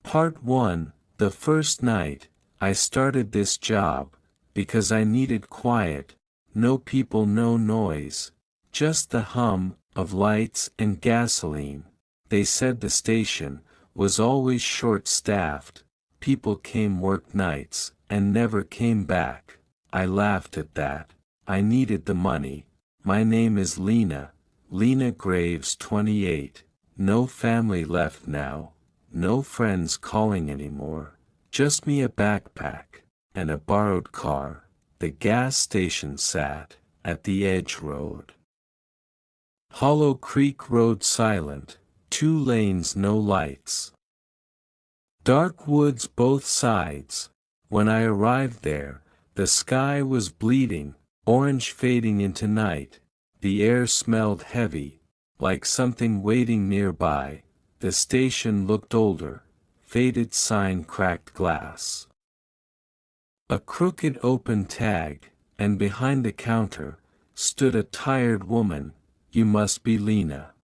Part 1. The first night, I started this job, because I needed quiet, no people, no noise, just the hum of lights and gasoline. They said the station was always short-staffed, people came work nights, and never came back. I laughed at that. I needed the money. My name is Lena, Lena Graves 28, no family left now. No friends calling anymore, just me, a backpack, and a borrowed car. The gas station sat at the edge road. Hollow Creek Road silent, 2 lanes, no lights. Dark woods both sides. When I arrived there, the sky was bleeding, orange fading into night. The air smelled heavy, like something waiting nearby. The station looked older, faded sign, cracked glass. A crooked open tag, and behind the counter, stood a tired woman. You must be Lena.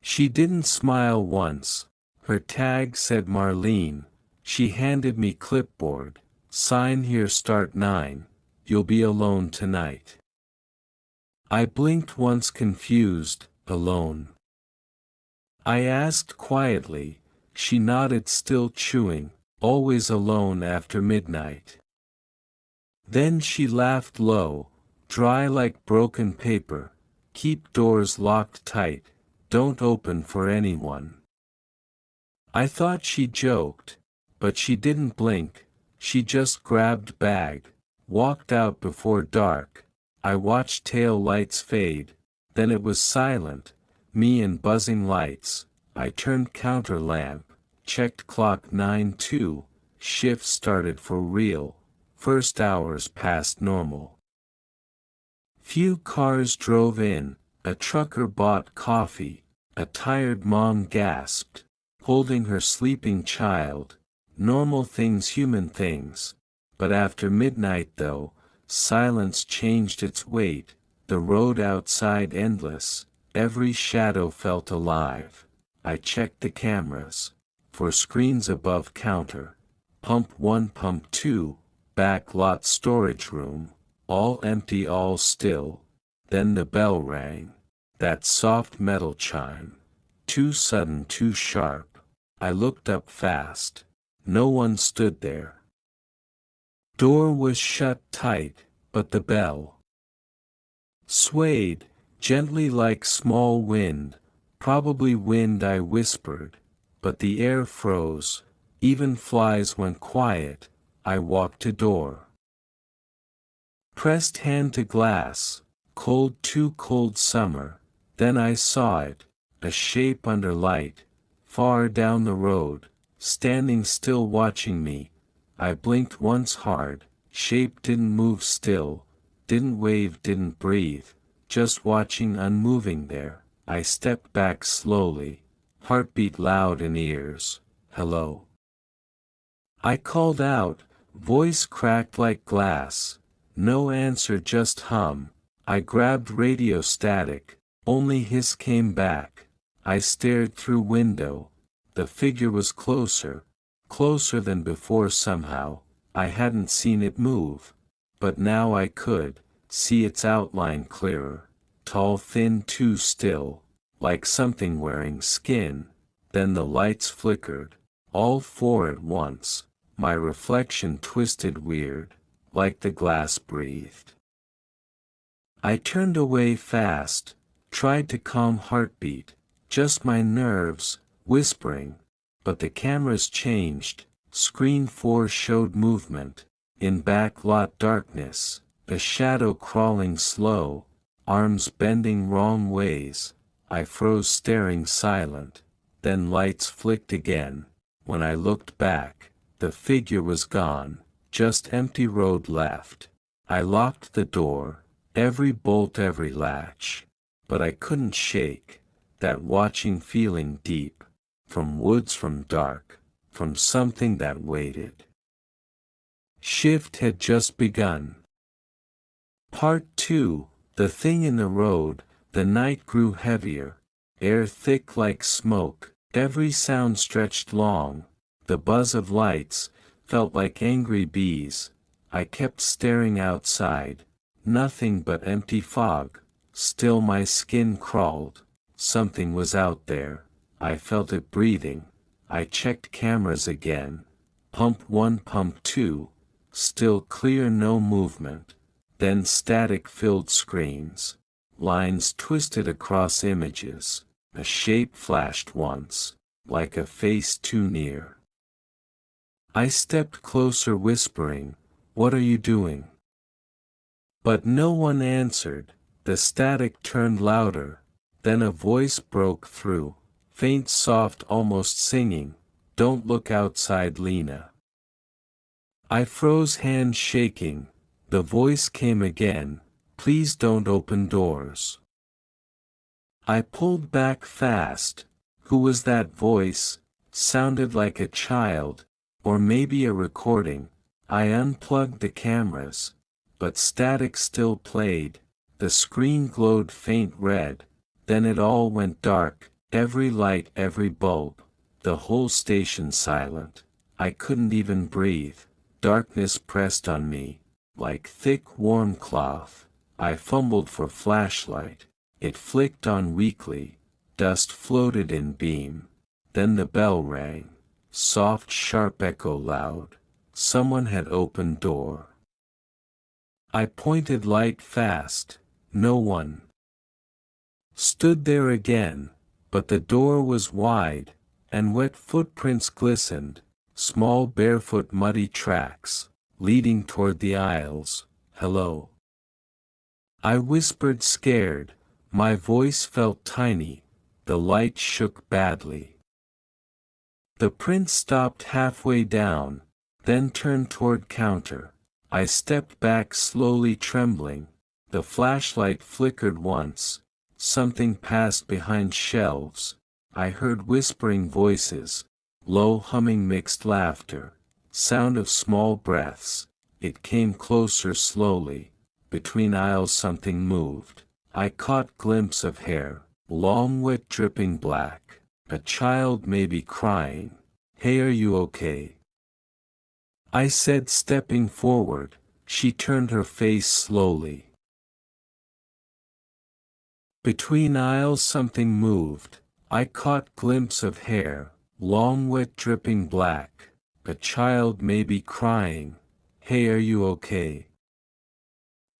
She didn't smile once. Her tag said Marlene. She handed me clipboard. Sign here, start 9. You'll be alone tonight. I blinked once, confused. Alone? I asked quietly. She nodded, still chewing. Always alone after midnight. Then she laughed low, dry like broken paper. Keep doors locked tight, don't open for anyone. I thought she joked, but she didn't blink. She just grabbed bag, walked out before dark. I watched tail lights fade, then it was silent. Me and buzzing lights. I turned counter lamp, checked clock, 9:02, shift started for real, first hours past normal. Few cars drove in, a trucker bought coffee, a tired mom gasped, holding her sleeping child, normal things, human things. But after midnight though, silence changed its weight, the road outside endless. Every shadow felt alive. I checked the cameras, for screens above counter. Pump 1, pump 2, back lot, storage room, all empty, all still. Then the bell rang, that soft metal chime. Too sudden, too sharp. I looked up fast. No one stood there. Door was shut tight, but the bell swayed gently like small wind, probably wind, I whispered, but the air froze, even flies went quiet. I walked to door. Pressed hand to glass, cold, too cold, summer. Then I saw it, a shape under light, far down the road, standing still watching me. I blinked once hard, shape didn't move, still, didn't wave, didn't breathe. Just watching, unmoving there. I stepped back slowly, heartbeat loud in ears. Hello. I called out, voice cracked like glass. No answer, just hum. I grabbed radio static, only hiss came back. I stared through window. The figure was closer, closer than before somehow. I hadn't seen it move, but now I could see its outline clearer, tall, thin, too still, like something wearing skin. Then the lights flickered, all 4 at once. My reflection twisted weird, like the glass breathed. I turned away fast, tried to calm heartbeat, just my nerves, whispering, but the cameras changed. Screen 4 showed movement, in back lot darkness. A shadow crawling slow, arms bending wrong ways. I froze, staring, silent. Then lights flicked again. When I looked back, the figure was gone, just empty road left. I locked the door, every bolt, every latch. But I couldn't shake that watching feeling deep, from woods, from dark, from something that waited. Shift had just begun. Part 2. The thing in the road. The night grew heavier, air thick like smoke, Every sound stretched long. The buzz of lights felt like angry bees. I kept staring outside. Nothing but empty fog. Still my skin crawled. Something was out there. I felt it breathing. I checked cameras again. Pump 1, pump 2. Still clear, no movement. Then static-filled screens. Lines twisted across images. A shape flashed once, like a face too near. I stepped closer whispering, "What are you doing?" But no one answered. The static turned louder. Then a voice broke through, faint, soft, almost singing, "Don't look outside, Lena." I froze, hands shaking. The voice came again, "Please don't open doors." I pulled back fast. Who was that voice? Sounded like a child, or maybe a recording. I unplugged the cameras, but static still played. The screen glowed faint red. Then it all went dark, every light, every bulb, the whole station silent. I couldn't even breathe. Darkness pressed on me, like thick warm cloth. I fumbled for flashlight. It flicked on weakly. Dust floated in beam. Then the bell rang. Soft, sharp echo loud. Someone had opened door. I pointed light fast. No one stood there again, but the door was wide, and wet footprints glistened, small barefoot muddy tracks, leading toward the aisles. "Hello," I whispered, scared. My voice felt tiny. The light shook badly. The print stopped halfway down, then turned toward counter. I stepped back slowly, trembling. The flashlight flickered once. Something passed behind shelves. I heard whispering voices, low humming, mixed laughter, sound of small breaths. It came closer slowly. Between aisles something moved. I caught glimpse of hair, long, wet, dripping black. A child, maybe crying. "Hey, are you okay?" I said, stepping forward. She turned her face slowly. Between aisles something moved. I caught glimpse of hair, long, wet, dripping black. A child, maybe crying. "Hey, are you okay?"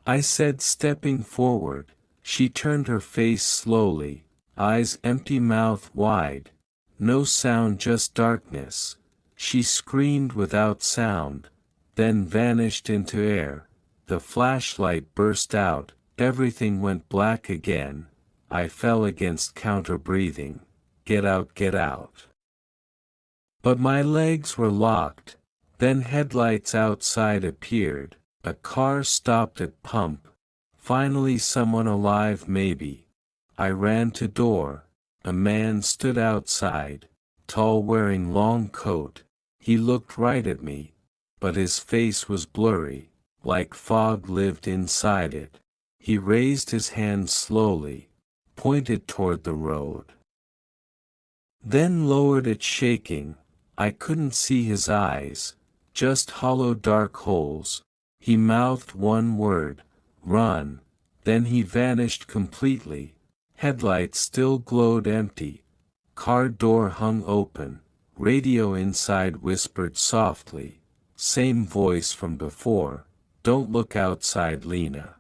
I said, stepping forward. She turned her face slowly, eyes empty, mouth wide. No sound, just darkness. She screamed without sound, then vanished into air. The flashlight burst out, everything went black again. I fell against counter, breathing, "Get out, get out." But my legs were locked. Then headlights outside appeared. A car stopped at pump. Finally someone alive, maybe. I ran to door. A man stood outside, tall, wearing long coat. He looked right at me, but his face was blurry, like fog lived inside it. He raised his hand slowly, pointed toward the road. Then lowered it, shaking. I couldn't see his eyes, just hollow dark holes. He mouthed one word, "Run." Then he vanished completely. Headlights still glowed empty. Car door hung open. Radio inside whispered softly. Same voice from before, "Don't look outside, Lena."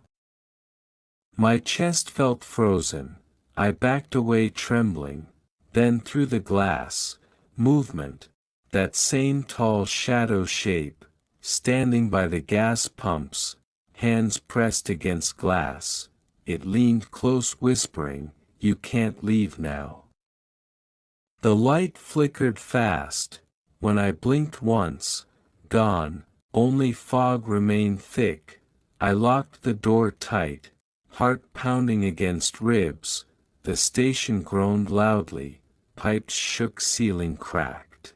My chest felt frozen. I backed away, trembling. Then through the glass, movement. That same tall shadow shape, standing by the gas pumps, hands pressed against glass. It leaned close, whispering, "You can't leave now." The light flickered fast. When I blinked once, gone, only fog remained thick. I locked the door tight, heart pounding against ribs. The station groaned loudly, pipes shook, ceiling cracked.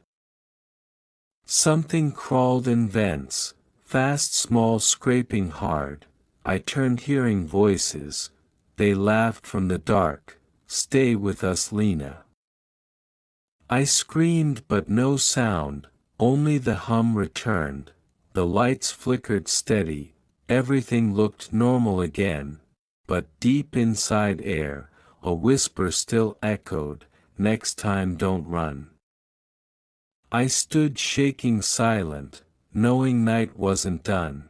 Something crawled in vents, fast, small, scraping hard. I turned, hearing voices. They laughed from the dark, "Stay with us, Lena." I screamed but no sound, only the hum returned. The lights flickered steady, everything looked normal again. But deep inside air, a whisper still echoed, "Next time don't run." I stood shaking silent, knowing night wasn't done.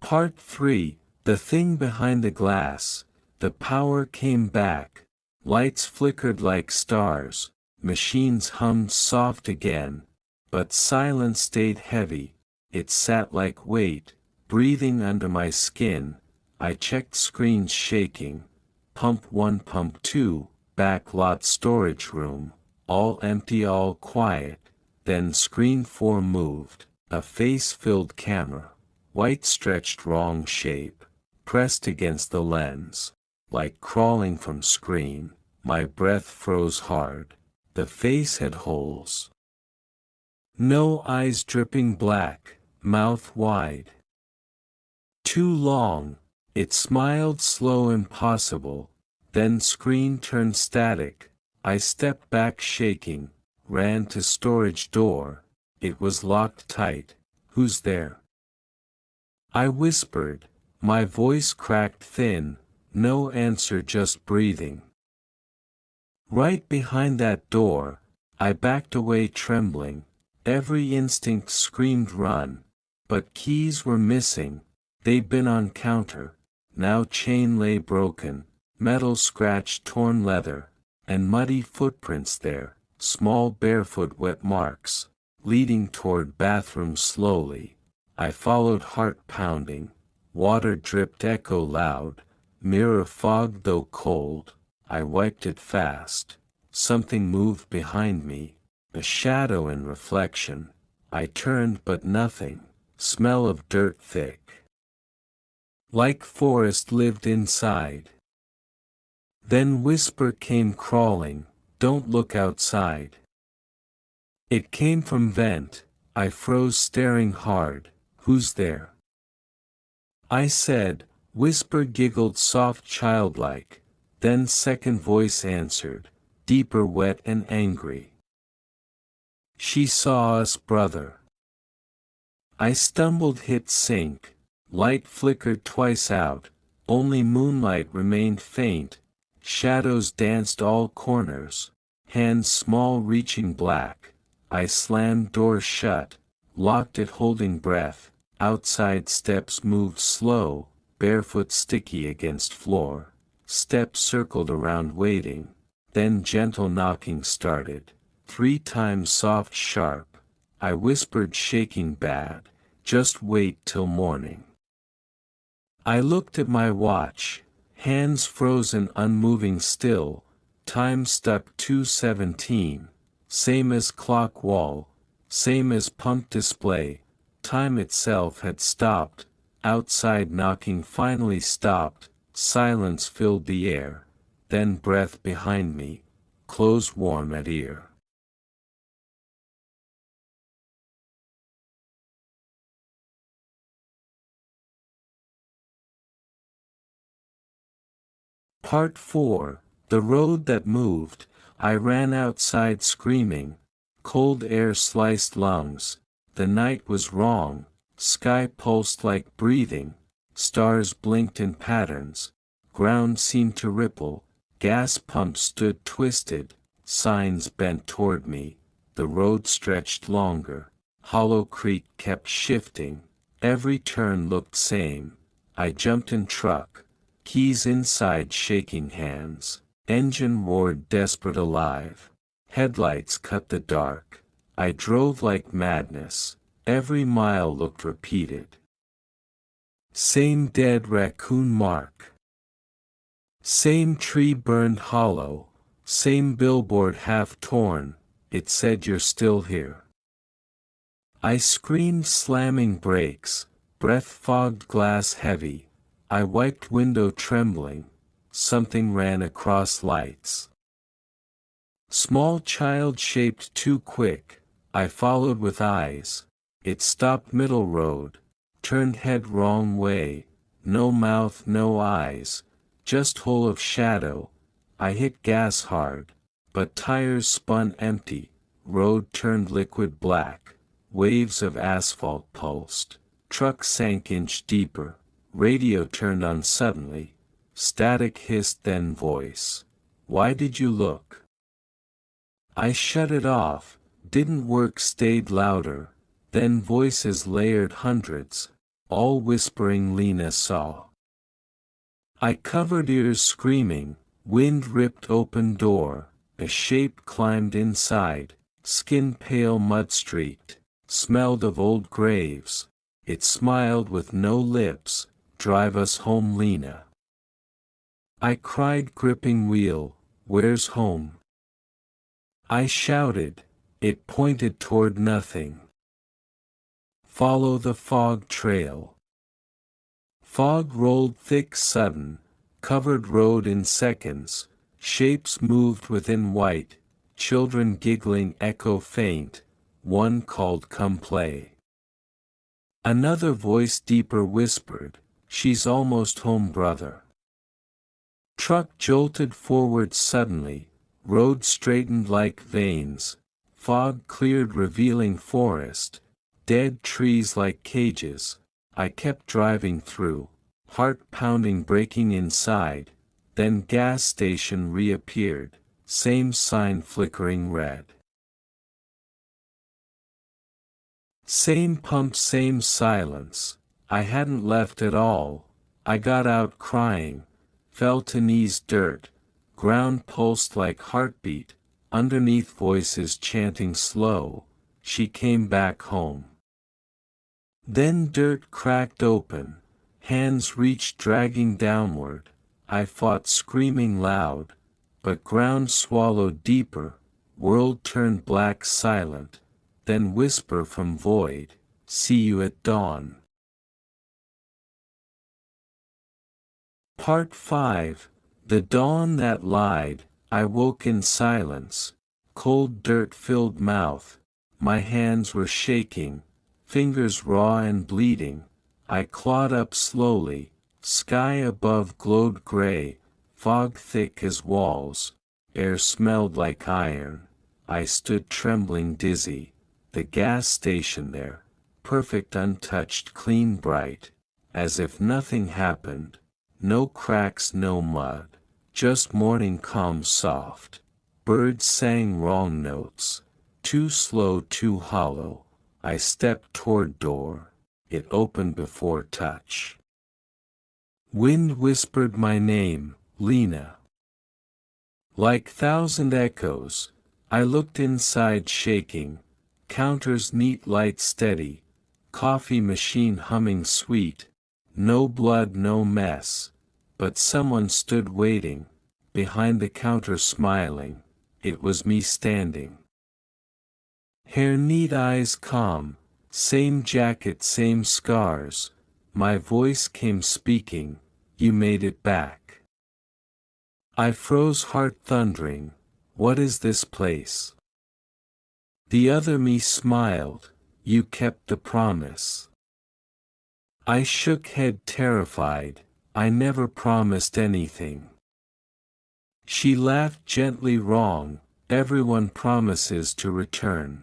Part 3, The Thing Behind the Glass. The power came back. Lights flickered like stars, machines hummed soft again. But silence stayed heavy, it sat like weight, breathing under my skin. I checked screens shaking. Pump 1, pump 2, back lot storage room, all empty, all quiet. Then screen 4 moved, a face-filled camera. White stretched wrong shape, pressed against the lens, like crawling from screen. My breath froze hard. The face had holes. No eyes, dripping black, mouth wide. Too long. It smiled slow, impossible. Then screen turned static. I stepped back shaking, ran to storage door. It was locked tight. "Who's there?" I whispered, my voice cracked thin. No answer, just breathing. Right behind that door, I backed away trembling. Every instinct screamed run. But keys were missing. They'd been on counter. Now chain lay broken, metal scratched, torn leather, and muddy footprints there, small barefoot wet marks, leading toward bathroom slowly. I followed, heart pounding. Water dripped, echo loud. Mirror fogged though cold. I wiped it fast. Something moved behind me, a shadow in reflection. I turned but nothing. Smell of dirt thick, like forest, lived inside. Then whisper came crawling, "Don't look outside." It came from vent. I froze, staring hard. "Who's there?" I said. Whisper giggled soft, childlike. Then second voice answered, deeper, wet and angry. "She saw us, brother." I stumbled, hit sink. Light flickered twice out. Only moonlight remained faint. Shadows danced all corners. Hands small, reaching black. I slammed door shut. Locked it, holding breath. Outside steps moved slow. Barefoot, sticky against floor. Steps circled around, waiting. Then gentle knocking started. 3 times, soft, sharp. I whispered, shaking bad. "Just wait till morning." I looked at my watch. Hands frozen, unmoving still. Time stuck, 2:17. Same as clock wall. Same as pump display. Time itself had stopped. Outside knocking finally stopped. Silence filled the air. Then breath behind me. Clothes warm at ear. Part 4, The Road That Moved. I ran outside screaming. Cold air sliced lungs. The night was wrong. Sky pulsed like breathing. Stars blinked in patterns. Ground seemed to ripple. Gas pumps stood twisted. Signs bent toward me. The road stretched longer. Hollow Creek kept shifting. Every turn looked same. I jumped in truck. Keys inside, shaking hands. Engine roared, desperate, alive. Headlights cut the dark. I drove like madness. Every mile looked repeated. Same dead raccoon mark. Same tree burned hollow. Same billboard half torn. It said, "You're still here." I screamed, slamming brakes. Breath fogged, glass heavy. I wiped window, trembling. Something ran across lights. Small child, shaped too quick. I followed with eyes. It stopped middle road. Turned head wrong way. No mouth, no eyes. just full of shadow. I hit gas hard, but tires spun empty, road turned liquid black, waves of asphalt pulsed, truck sank inch deeper, radio turned on suddenly, static hissed then voice. Why did you look? I shut it off, didn't work stayed louder, then voices layered hundreds, all whispering Lena saw. I covered ears screaming, wind ripped open door, a shape climbed inside, skin pale mud streaked, smelled of old graves, it smiled with no lips, drive us home Lena. I cried gripping wheel, where's home? I shouted, it pointed toward nothing. Follow the fog trail. Fog rolled thick sudden, covered road in seconds, shapes moved within white, children giggling echo faint, one called come play. Another voice deeper whispered, she's almost home brother. Truck jolted forward suddenly, road straightened like veins, fog cleared revealing forest, dead trees like cages. I kept driving through, heart pounding breaking inside, then gas station reappeared, same sign flickering red. Same pump same silence, I hadn't left at all, I got out crying, fell to knees dirt, ground pulsed like heartbeat, underneath voices chanting slow, she came back home. Then dirt cracked open, hands reached dragging downward, I fought screaming loud, but ground swallowed deeper, world turned black silent, then whisper from void, see you at dawn. Part 5, The Dawn That Lied. I woke in silence, cold dirt-filled mouth, my hands were shaking, fingers raw and bleeding, I clawed up slowly, sky above glowed gray, fog thick as walls, air smelled like iron, I stood trembling dizzy, the gas station there, perfect untouched clean bright, as if nothing happened, no cracks no mud, just morning calm soft, birds sang wrong notes, too slow too hollow. I stepped toward door, it opened before touch. Wind whispered my name, Lena. Like thousand echoes, I looked inside shaking, counters neat light steady, coffee machine humming sweet, no blood no mess, but someone stood waiting, behind the counter smiling, it was me standing. Hair neat eyes calm, same jacket same scars, my voice came speaking, you made it back. I froze heart thundering, what is this place? The other me smiled, you kept the promise. I shook head terrified, I never promised anything. She laughed gently wrong, everyone promises to return.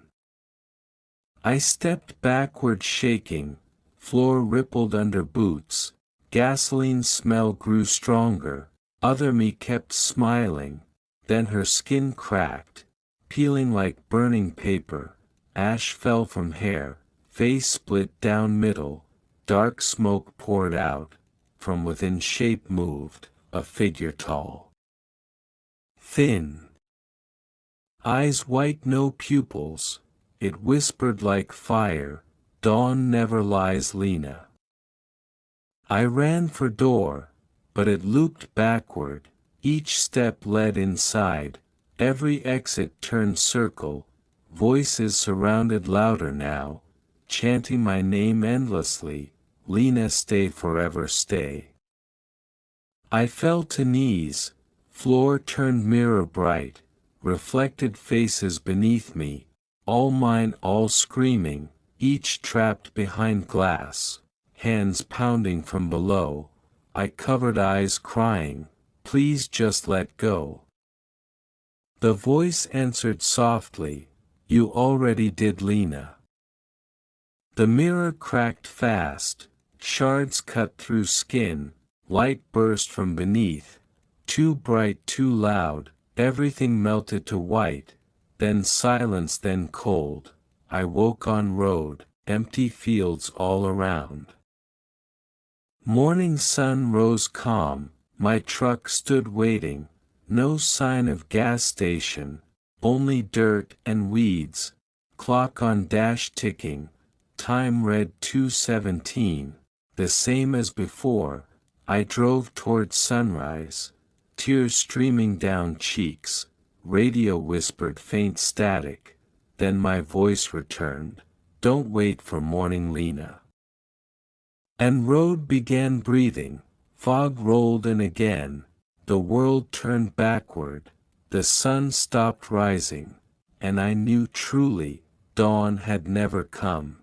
I stepped backward shaking, floor rippled under boots, gasoline smell grew stronger, other me kept smiling, then her skin cracked, peeling like burning paper, ash fell from hair, face split down middle, dark smoke poured out, from within shape moved, a figure tall. Thin. Eyes white no pupils. It whispered like fire, dawn never lies Lena. I ran for door, but it looped backward, each step led inside, every exit turned circle, voices surrounded louder now, chanting my name endlessly, Lena stay forever stay. I fell to knees, floor turned mirror bright, reflected faces beneath me, all mine all screaming, each trapped behind glass, hands pounding from below, I covered eyes crying, please just let go. The voice answered softly, you already did, Lena. The mirror cracked fast, shards cut through skin, light burst from beneath, too bright, too loud, everything melted to white, then silence, then cold. I woke on road, empty fields all around. Morning sun rose calm, my truck stood waiting, no sign of gas station, only dirt and weeds, clock on dash ticking, time read 2:17, the same as before. I drove toward sunrise, tears streaming down cheeks, radio whispered faint static, then my voice returned, don't wait for morning, Lena. And road began breathing, fog rolled in again, the world turned backward, the sun stopped rising, and I knew truly, dawn had never come.